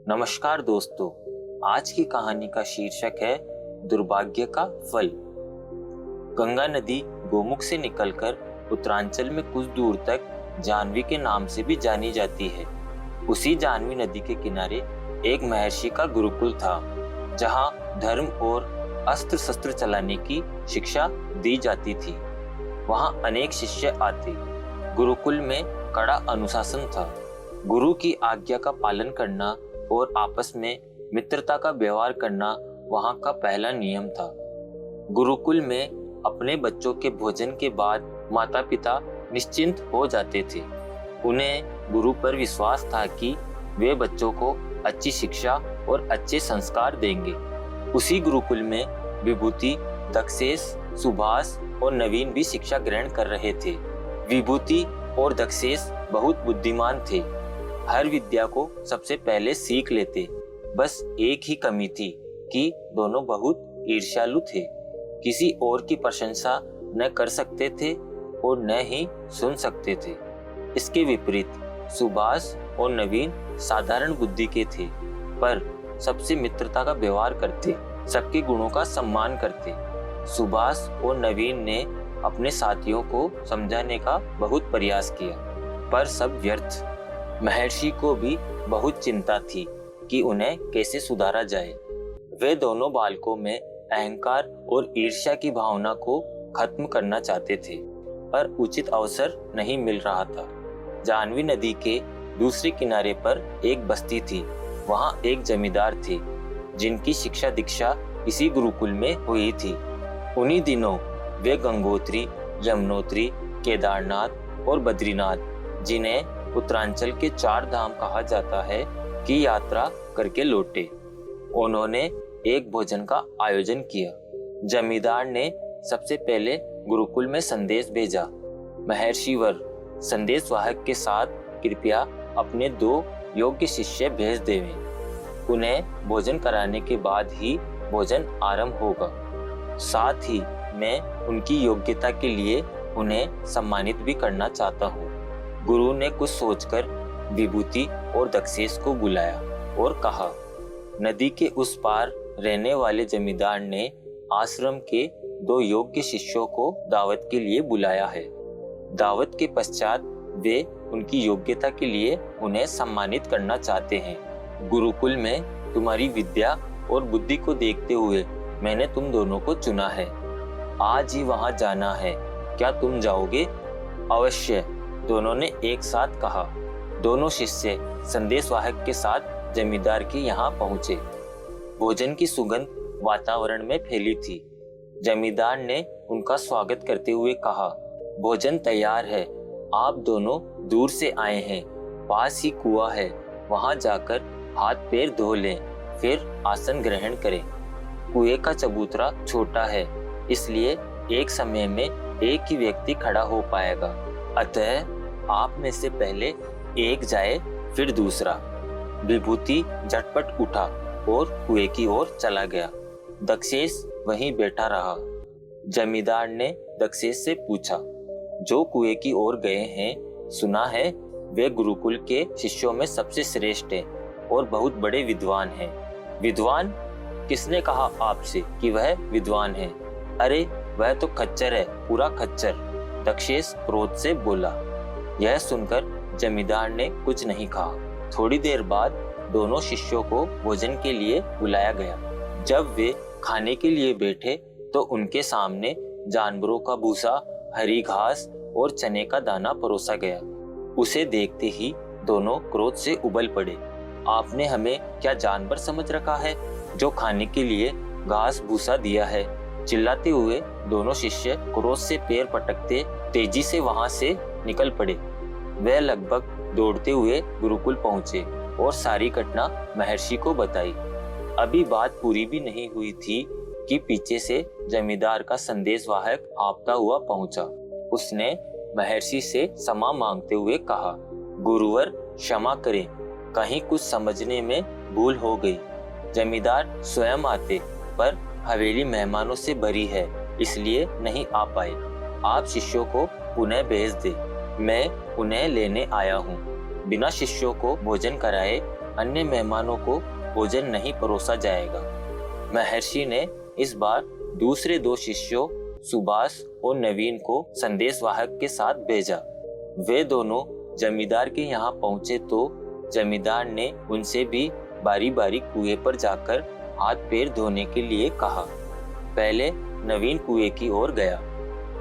नमस्कार दोस्तों, आज की कहानी का शीर्षक है दुर्भाग्य का फल। गंगा नदी गोमुख से निकलकर उत्तरांचल में कुछ दूर तक जाह्नवी के नाम से भी जानी जाती है। उसी जाह्नवी नदी के किनारे एक महर्षि का गुरुकुल था, जहां धर्म और अस्त्र शस्त्र चलाने की शिक्षा दी जाती थी। वहां अनेक शिष्य आते। गुरुकुल में कड़ा अनुशासन था। गुरु की आज्ञा का पालन करना और आपस में मित्रता का व्यवहार करना वहां का पहला नियम था। गुरुकुल में अपने बच्चों के भोजन के बाद माता पिता निश्चिंत हो जाते थे। उन्हें गुरु पर विश्वास था कि वे बच्चों को अच्छी शिक्षा और अच्छे संस्कार देंगे। उसी गुरुकुल में विभूति, दक्षेश, सुभाष और नवीन भी शिक्षा ग्रहण कर रहे थे। विभूति और दक्षेश बहुत बुद्धिमान थे। हर विद्या को सबसे पहले सीख लेते। बस एक ही कमी थी कि दोनों बहुत ईर्ष्यालु थे। किसी और की प्रशंसा न कर सकते थे और न ही सुन सकते थे। इसके विपरीत सुभाष और नवीन साधारण बुद्धि के थे, पर सबसे मित्रता का व्यवहार करते, सबके गुणों का सम्मान करते। सुभाष और नवीन ने अपने साथियों को समझाने का बहुत प्रयास किया, पर सब व्यर्थ। महर्षि को भी बहुत चिंता थी कि उन्हें कैसे सुधारा जाए। वे दोनों बालकों में अहंकार और ईर्ष्या की भावना को खत्म करना चाहते थे, पर उचित अवसर नहीं मिल रहा था। जाह्नवी नदी के दूसरे किनारे पर एक बस्ती थी। वहां एक जमींदार थे, जिनकी शिक्षा दीक्षा इसी गुरुकुल में हुई थी। उन्हीं दिनों वे गंगोत्री, यमुनोत्री, केदारनाथ और बद्रीनाथ, जिन्हें उत्तरांचल के 4 धाम कहा जाता है, की यात्रा करके लौटे। उन्होंने एक भोजन का आयोजन किया। जमींदार ने सबसे पहले गुरुकुल में संदेश भेजा। महर्षिवर, संदेश वाहक के साथ कृपया अपने 2 योग्य शिष्य भेज देवें। उन्हें भोजन कराने के बाद ही भोजन आरंभ होगा। साथ ही मैं उनकी योग्यता के लिए उन्हें सम्मानित भी करना चाहता हूँ। गुरु ने कुछ सोचकर विभूति और दक्षेश को बुलाया और कहा, नदी के उस पार रहने वाले जमींदार ने आश्रम के 2 योग्य शिष्यों को दावत के लिए बुलाया है। दावत के पश्चात वे उनकी योग्यता के लिए उन्हें सम्मानित करना चाहते हैं। गुरुकुल में तुम्हारी विद्या और बुद्धि को देखते हुए मैंने तुम दोनों को चुना है। आज ही वहां जाना है। क्या तुम जाओगे? अवश्य, दोनों ने एक साथ कहा। दोनों शिष्य संदेशवाहक के साथ जमींदार के यहाँ पहुंचे। भोजन की सुगंध वातावरण में फैली थी। जमींदार ने उनका स्वागत करते हुए कहा, भोजन तैयार है। आप दोनों दूर से आए हैं। पास ही कुआं है, वहां जाकर हाथ पैर धो लें, फिर आसन ग्रहण करें। कुएं का चबूतरा छोटा है, इसलिए एक समय में एक ही व्यक्ति खड़ा हो पाएगा। अतः आप में से पहले एक जाए, फिर दूसरा। विभूति झटपट उठा और कुएं की ओर चला गया। दक्षेश वहीं बैठा रहा। जमींदार ने दक्षेश से पूछा, जो कुएं की ओर गए हैं, सुना है वे गुरुकुल के शिष्यों में सबसे श्रेष्ठ हैं और बहुत बड़े विद्वान हैं। विद्वान? किसने कहा आपसे कि वह विद्वान है? अरे वह तो खच्चर है, पूरा खच्चर। दक्षेश क्रोध से बोला। यह सुनकर जमींदार ने कुछ नहीं कहा। थोड़ी देर बाद दोनों शिष्यों को भोजन के लिए बुलाया गया। जब वे खाने के लिए बैठे तो उनके सामने जानवरों का भूसा, हरी घास और चने का दाना परोसा गया। उसे देखते ही दोनों क्रोध से उबल पड़े। आपने हमें क्या जानवर समझ रखा है, जो खाने के लिए घास भूसा दिया है? चिल्लाते हुए दोनों शिष्य क्रोध से पैर पटकते तेजी से वहां से निकल पड़े। वे लगभग दौड़ते हुए गुरुकुल पहुंचे और सारी घटना महर्षि को बताई। अभी बात पूरी भी नहीं हुई थी कि पीछे से जमींदार का संदेशवाहक हाँफता हुआ पहुंचा। उसने महर्षि से क्षमा मांगते हुए कहा, गुरुवर क्षमा करें, कहीं कुछ समझने में भूल हो गई। जमींदार स्वयं आते, पर हवेली मेहमानों से भरी है, इसलिए नहीं आ पाए। आप शिष्यों को पुनः भेज दे, मैं उन्हें लेने आया हूँ। बिना शिष्यों को भोजन कराए अन्य मेहमानों को भोजन नहीं परोसा जाएगा। महर्षि ने इस बार दूसरे 2 शिष्यों सुभाष और नवीन को संदेशवाहक के साथ भेजा। वे दोनों जमींदार के यहाँ पहुंचे तो जमींदार ने उनसे भी बारी बारी कुएं पर जाकर हाथ पैर धोने के लिए कहा। पहले नवीन कुएं की ओर गया।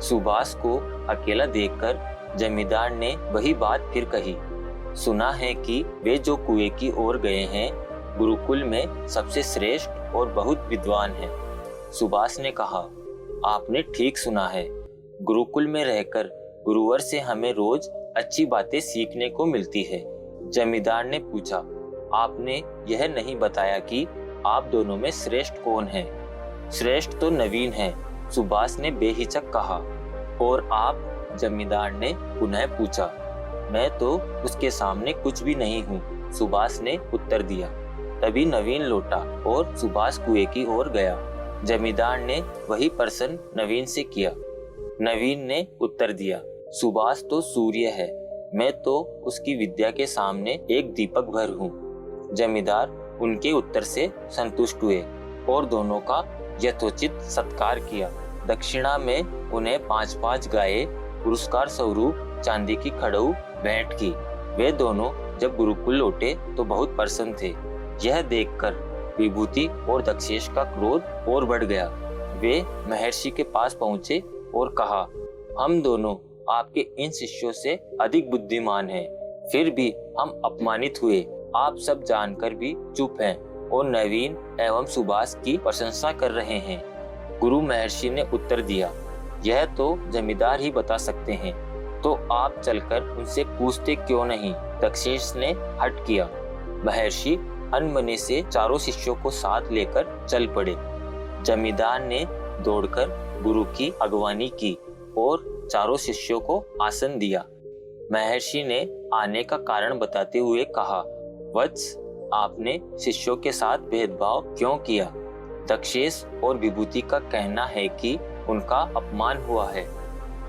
सुभाष को अकेला देखकर जमींदार ने वही बात फिर कही। सुना है कि वे जो कुएं की ओर गए हैं गुरुकुल में सबसे श्रेष्ठ और बहुत विद्वान हैं। सुभाष ने कहा, आपने ठीक सुना है। गुरुकुल में रहकर गुरुवर से हमें रोज अच्छी बातें सीखने को मिलती है। जमींदार ने पूछा, आपने यह नहीं बताया कि आप दोनों में श्रेष्ठ कौन है? श्रेष्ठ तो नवीन है, सुभाष ने बेहिचक कहा। और आप? जमींदार ने पुनः पूछा। मैं तो उसके सामने कुछ भी नहीं हूँ, सुभाष ने उत्तर दिया। तभी नवीन लौटा और सुभाष कुएं की ओर गया। जमींदार ने वही प्रश्न नवीन से किया। नवीन ने उत्तर दिया, सुभाष तो सूर्य है, मैं तो उसकी विद्या के सामने एक दीपक भर हूँ। जमींदार उनके उत्तर से संतुष्ट हुए और दोनों का यथोचित सत्कार किया। दक्षिणा में उन्हें 5-5 गायें पुरस्कार स्वरूप चांदी की खड़ऊ भेंट की। वे दोनों जब गुरुकुल लौटे तो बहुत प्रसन्न थे। यह देखकर विभूति और दक्षेश का क्रोध और बढ़ गया। वे महर्षि के पास पहुंचे और कहा, हम दोनों आपके इन शिष्यों से अधिक बुद्धिमान हैं, फिर भी हम अपमानित हुए। आप सब जानकर भी चुप हैं और नवीन एवं सुभाष की प्रशंसा कर रहे हैं। गुरु महर्षि ने उत्तर दिया, यह तो जमींदार ही बता सकते हैं, तो आप चलकर उनसे पूछते क्यों नहीं? दक्षेश ने हट किया। महर्षि अनमने से चारों शिष्यों को साथ लेकर चल पड़े। जमींदार ने दौड़कर गुरु की अगवानी की और चारों शिष्यों को आसन दिया। महर्षि ने आने का कारण बताते हुए कहा, वत्स, आपने शिष्यों के साथ भेदभाव क्यों किया? दक्षेश और विभूति का कहना है कि उनका अपमान हुआ है।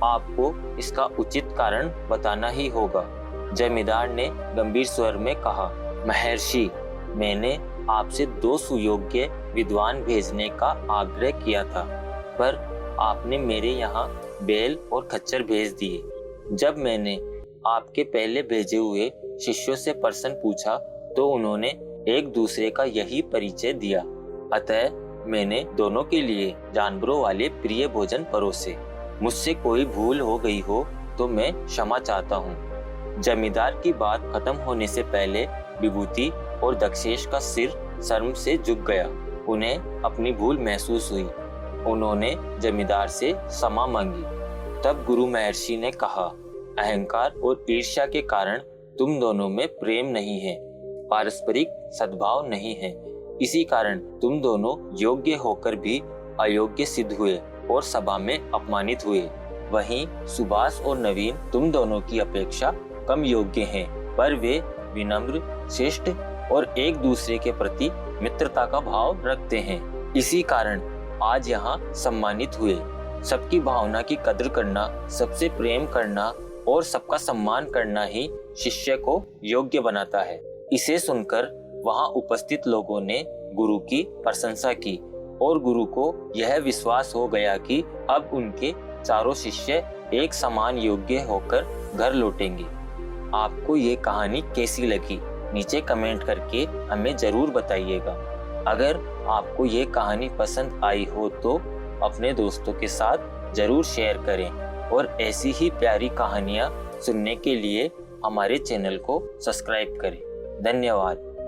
आपको इसका उचित कारण बताना ही होगा। जमींदार ने गंभीर स्वर में कहा, महर्षि, मैंने आपसे 2 सुयोग्य विद्वान भेजने का आग्रह किया था, पर आपने मेरे यहाँ बैल और खच्चर भेज दिए। जब मैंने आपके पहले भेजे हुए शिष्यों से प्रश्न पूछा तो उन्होंने एक दूसरे का यही परिचय दिया। अतः मैंने दोनों के लिए जानवरों वाले प्रिय भोजन परोसे। मुझसे कोई भूल हो गई हो तो मैं क्षमा चाहता हूँ। जमींदार की बात खत्म होने से पहले विभूति और दक्षेश का सिर शर्म से झुक गया। उन्हें अपनी भूल महसूस हुई। उन्होंने जमींदार से क्षमा मांगी। तब गुरु महर्षि ने कहा, अहंकार और ईर्ष्या के कारण तुम दोनों में प्रेम नहीं है, पारस्परिक सद्भाव नहीं है। इसी कारण तुम दोनों योग्य होकर भी अयोग्य सिद्ध हुए और सभा में अपमानित हुए। वहीं सुभाष और नवीन तुम दोनों की अपेक्षा कम योग्य हैं, पर वे विनम्र, शिष्ट और एक दूसरे के प्रति मित्रता का भाव रखते हैं। इसी कारण आज यहाँ सम्मानित हुए। सबकी भावना की कद्र करना, सबसे प्रेम करना और सबका सम्मान करना ही शिष्य को योग्य बनाता है। इसे सुनकर वहाँ उपस्थित लोगों ने गुरु की प्रशंसा की और गुरु को यह विश्वास हो गया कि अब उनके चारों शिष्य एक समान योग्य होकर घर लौटेंगे। आपको ये कहानी कैसी लगी? नीचे कमेंट करके हमें जरूर बताइएगा। अगर आपको ये कहानी पसंद आई हो तो अपने दोस्तों के साथ जरूर शेयर करें और ऐसी ही प्यारी कहानियाँ सुनने के लिए हमारे चैनल को सब्सक्राइब करें। धन्यवाद।